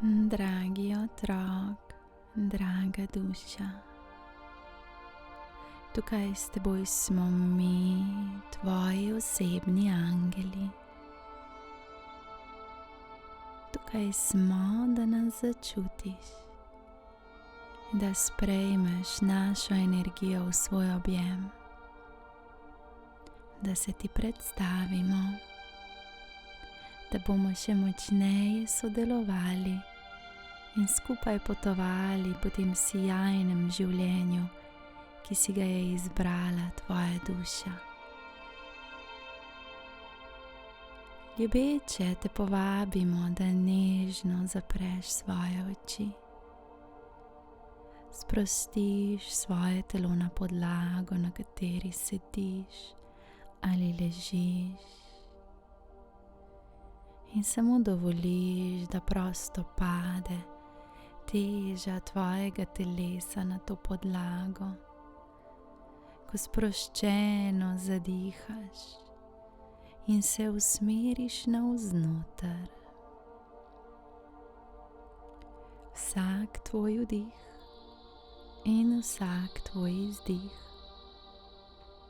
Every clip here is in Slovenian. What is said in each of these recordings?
Dragi otrok, draga duša, tukaj s teboj smo mi, tvoji osebni angeli. Tukaj smo, da nas začutiš, da sprejmeš našo energijo v svoj objem, da se ti predstavimo, da bomo še močneje sodelovali in skupaj potovali po tem sijajnem življenju, ki si ga je izbrala tvoja duša. Ljubeče te povabimo, da nežno zapreš svoje oči, sprostiš svoje telo na podlago, na kateri sediš ali ležiš, in samo dovoliš, da prosto pade teža tvojega telesa na to podlago, ko sproščeno zadihaš in se usmeriš navznoter. Vsak tvoj vdih in vsak tvoj izdih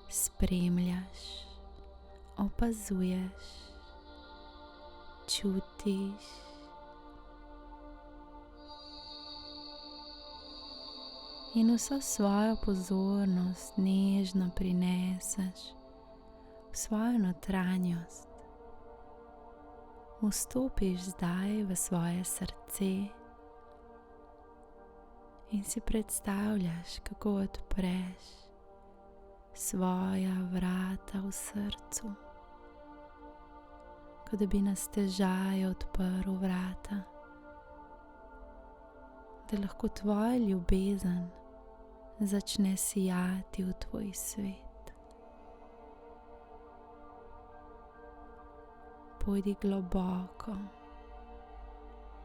spremljaš, opazuješ, čutiš. In vso svojo pozornost nežno prineseš v svojo notranjost. Vstopiš zdaj v svoje srce in si predstavljaš, kako odpreš svoja vrata v srcu, kot da bi na stežaj odprl vrata, da lahko tvoja ljubezen začne sijati v tvoj svet. Pojdi globoko,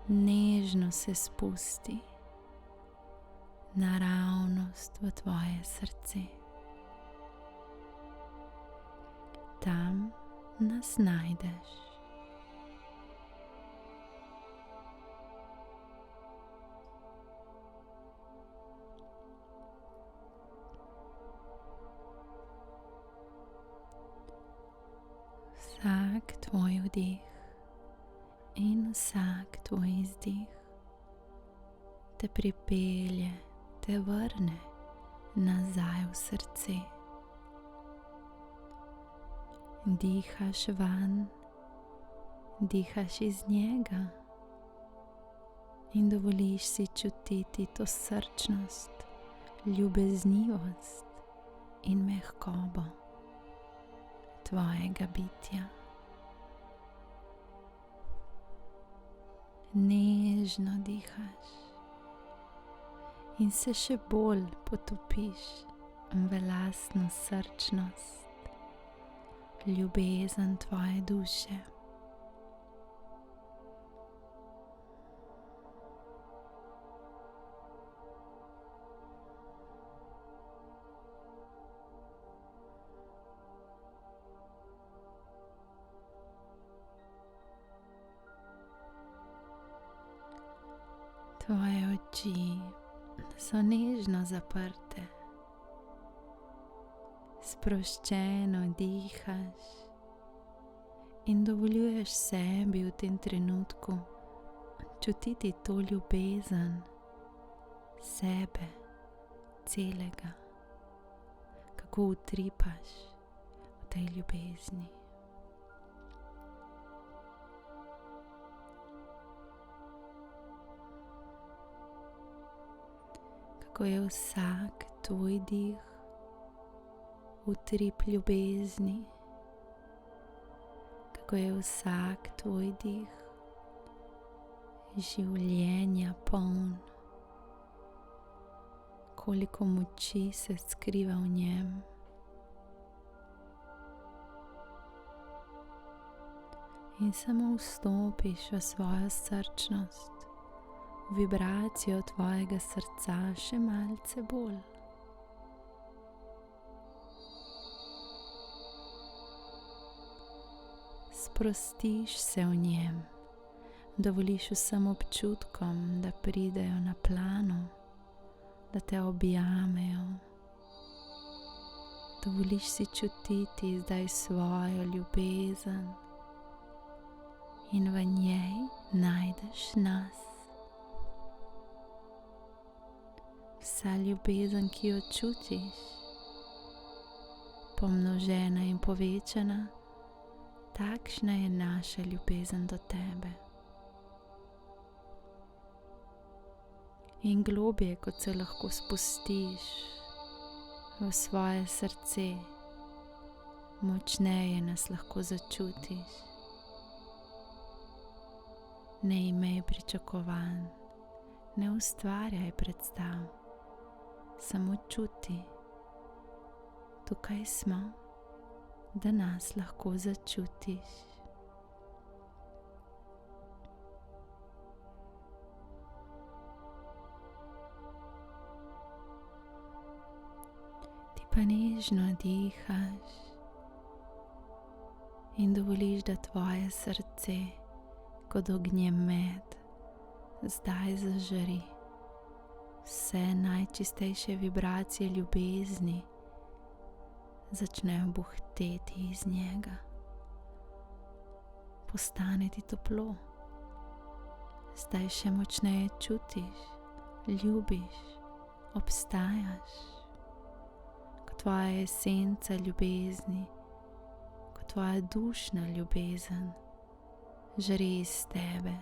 nežno se spusti naravnost v tvoje srce. Tam nas najdeš. Vsak tvoj vdih in vsak tvoj izdih te pripelje, te vrne nazaj v srce. Dihaš van, dihaš iz njega in dovoliš si čutiti to srčnost, ljubeznivost in mehkobo tvojega bitja. Nežno dihaš in se še bolj potopiš v lastno srčnost, ljubezen tvoje duše. Tvoje oči so nežno zaprte, sproščeno dihaš in dovoljuješ sebi v tem trenutku čutiti to ljubezen sebe celega, kako utripaš v tej ljubezni. Kako je vsak tvoj dih utrip ljubezni, kako je vsak tvoj dih življenja poln, koliko moči se skriva v njem. In samo vstopiš v svojo srčnost, vibracijo tvojega srca še malce bolj. Sprostiš se v njem, Dovoliš vsem občutkom, da pridejo na plano, da te objamejo. Dovoliš si čutiti zdaj svojo ljubezen in v njej najdeš nas. Vsa ljubezen, ki jo čutiš, pomnožena in povečana, takšna je naša ljubezen do tebe. In globje, kot se lahko spustiš v svoje srce, močneje nas lahko začutiš. Ne imej pričakovanj, ne ustvarjaj predstav, samo čuti. Tukaj smo, da nas lahko začutiš. Pa nežno dihaš in dovoliš, da tvoje srce kot ognjemet zdaj zažari. Vse najčistejše vibracije ljubezni začnejo buhteti iz njega. Postane ti toplo. Zdaj še močneje čutiš, ljubiš, obstajaš. Tvoja esenca ljubezni, kot tvoja dušna ljubezen, žari iz tebe.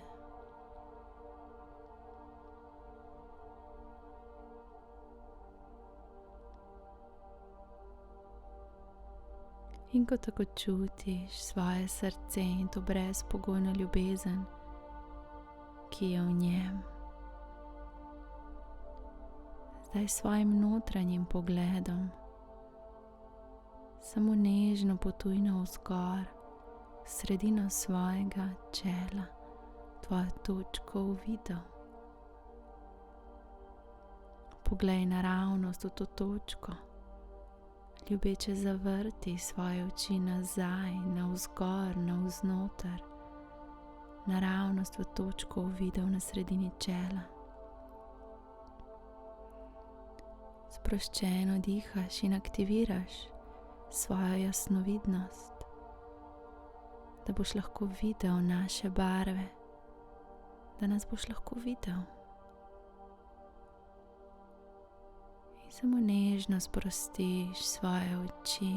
In ko tako čutiš svoje srce in to brezpogojno ljubezen, ki je v njem, zdaj svojim notranjim pogledom samo nežno potuj navzgor, sredino svojega čela, tvojo točko uvidel. Poglej naravnost v to točko, ljubeče zavrti svoje oči nazaj, navzgor, navznoter, naravnost v točko uvidel na sredini čela. Sproščeno dihaš in aktiviraš svojo jasnovidnost, da boš lahko videl naše barve, da nas boš lahko videl. In samo nežno sprostiš svoje oči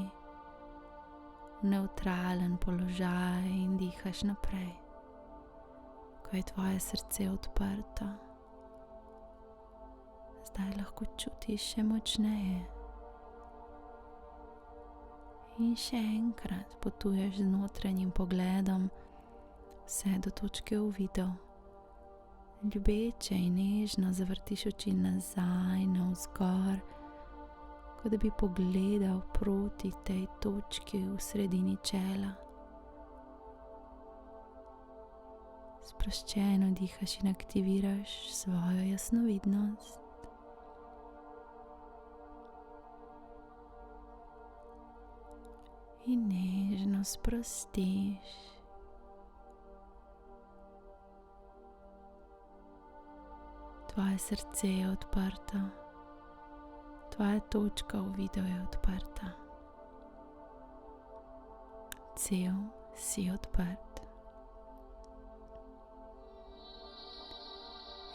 v nevtralen položaj in dihaš naprej, ko je tvoje srce odprto. Zdaj lahko čutiš še močneje. In še enkrat potuješ z notranjim pogledom vse do točke uvidel. Ljubeče in nežno zavrtiš oči nazaj, navzgor, kot da bi pogledal proti tej točki v sredini čela. Sproščeno dihaš in aktiviraš svojo jasnovidnost. In nežno sprostiš. Tvoje srce je odprto, tvoja točka uvidel je odprta. Cel si odprt.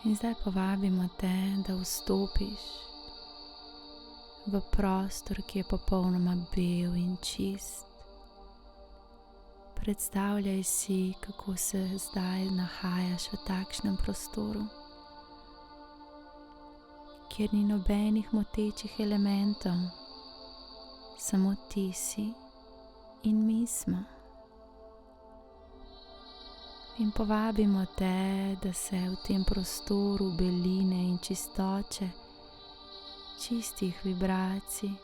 In zdaj povabimo te, da vstopiš v prostor, ki je popolnoma bel in čist. Predstavljaj si, kako se zdaj nahajaš v takšnem prostoru, kjer ni nobenih motečih elementov, samo ti si in mi smo. In povabimo te, da se v tem prostoru beline in čistoče, čistih vibracij,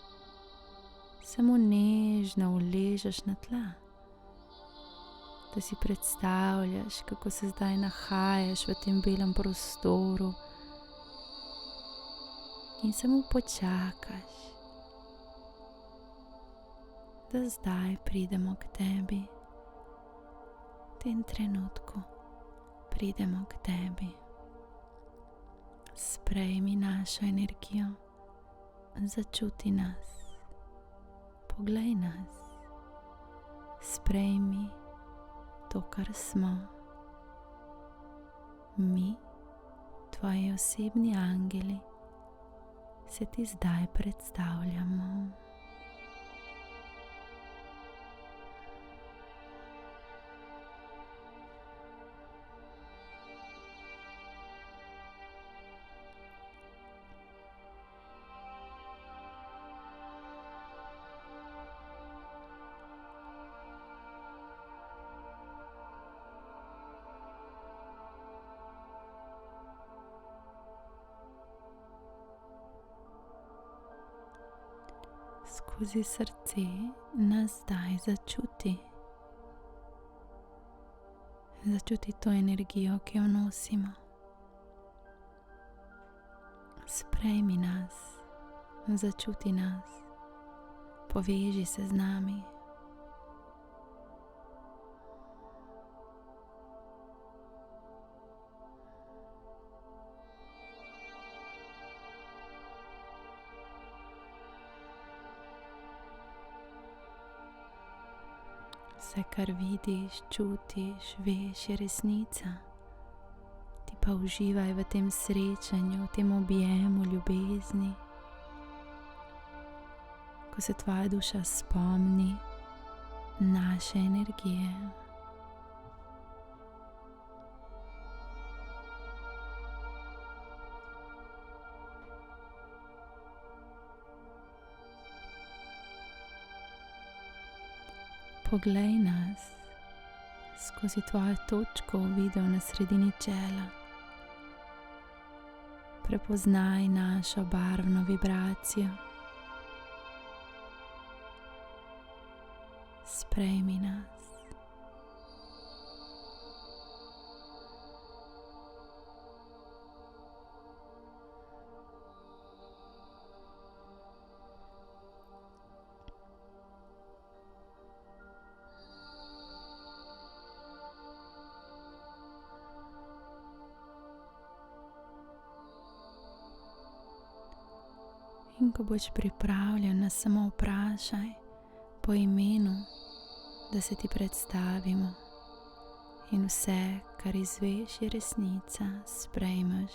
samo nežno uležeš na tla. Da si predstavljaš, kako se zdaj nahajaš v tem belem prostoru in samo počakaš, da zdaj pridemo k tebi v tem trenutku pridemo k tebi. Sprejmi našo energijo, začuti nas, poglej nas, sprejmi to, kar smo. Mi, tvoji osebni angeli, se ti zdaj predstavljamo. Skozi srce nas zdaj začuti. Začuti to energijo, ki jo nosimo. Sprejmi nas, začuti nas, poveži se z nami. Vse, kar vidiš, čutiš, veš, je resnica. Ti pa uživaj v tem srečanju, v tem objemu ljubezni. Ko se tvoja duša spomni naše energije. Poglej nas skozi tvojo točko videl na sredini čela. Prepoznaj našo barvno vibracijo. Sprejmi nas. In ko boš pripravljen, nas samo vprašaj po imenu, da se ti predstavimo. In vse, kar izveš, je resnica, sprejmeš.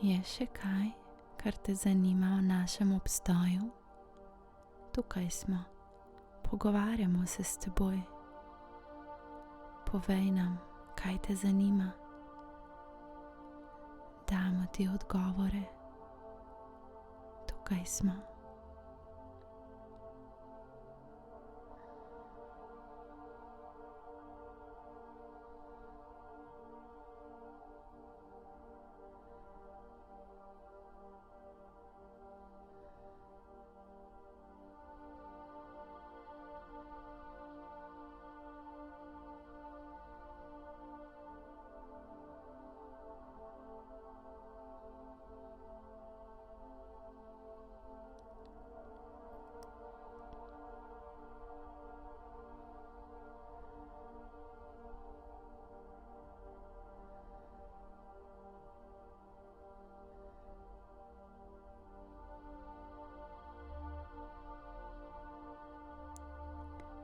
Je še kaj, kar te zanima o našem obstoju? Tukaj smo, pogovarjamo se s teboj. Povej nam, kaj te zanima. Damo ti odgovore. Tukaj smo.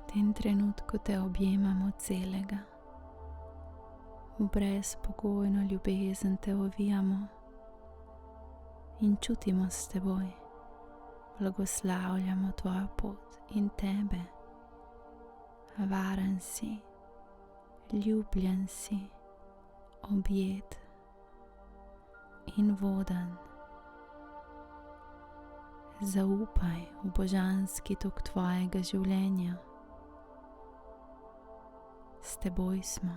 V tem trenutku te objemamo celega. V brezpogojno ljubezen te ovijamo in čutimo s teboj. Blagoslavljamo tvojo pot in tebe. Varen si, ljubljen si, objet in voden. Zaupaj v božanski tok tvojega življenja. S teboj smo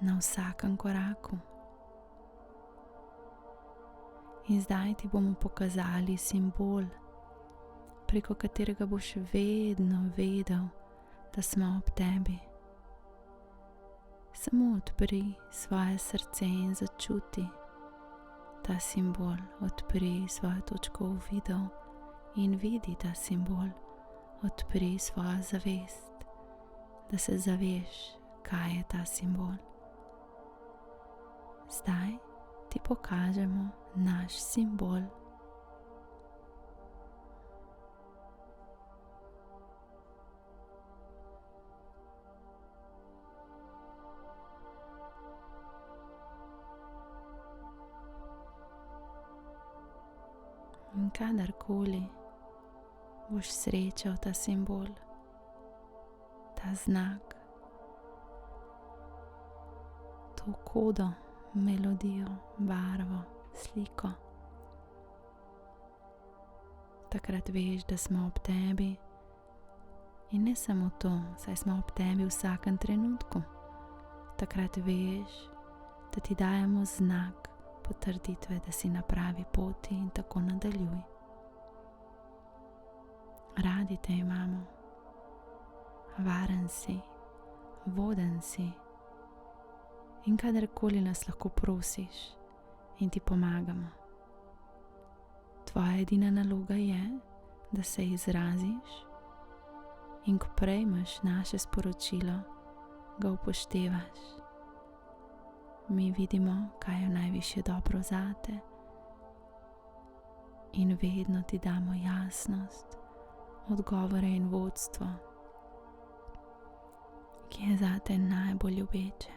na vsakem koraku. In zdaj ti bomo pokazali simbol, preko katerega boš vedno vedel, da smo ob tebi. Samo odpri svoje srce in začuti ta simbol, odpri svojo točko uvidov in vidi ta simbol, odpri svojo zavest, da se zaveš, kaj je ta simbol. Zdaj ti pokažemo naš simbol. In kadarkoli boš srečal ta simbol, ta znak, to kodo, melodijo, barvo, sliko, takrat veš, da smo ob tebi. In ne samo to, saj smo ob tebi v vsakem trenutku. Takrat veš, da ti dajemo znak potrditve, da si na pravi poti in tako nadaljuj. Radi te imamo, varen si, voden si. In kadarkoli nas lahko prosiš in ti pomagamo. Tvoja edina naloga je, da se izraziš in ko prejmeš naše sporočilo, ga upoštevaš. Mi vidimo, kaj je najvišje dobro zate in vedno ti damo jasnost, odgovore in vodstvo, ki je zate najbolj ljubeče.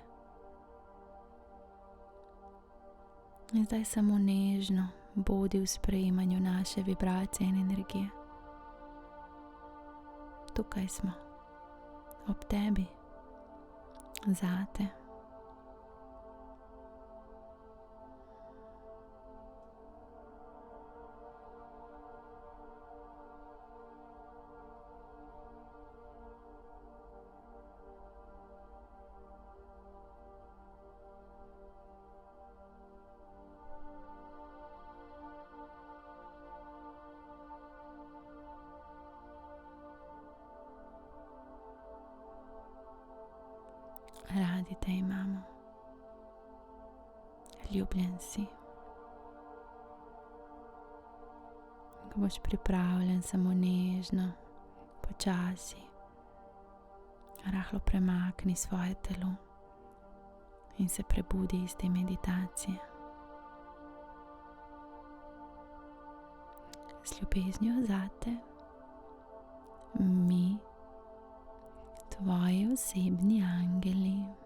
In zdaj samo nežno bodi v sprejemanju naše vibracije in energije. Tukaj smo, ob tebi, zate. Radi te imamo, ljubljen si. Ko boš pripravljen, samo nežno, počasi, rahlo premakni svoje telo in se prebudi iz te meditacije. Z ljubeznijo zate, mi, tvoji osebni angeli.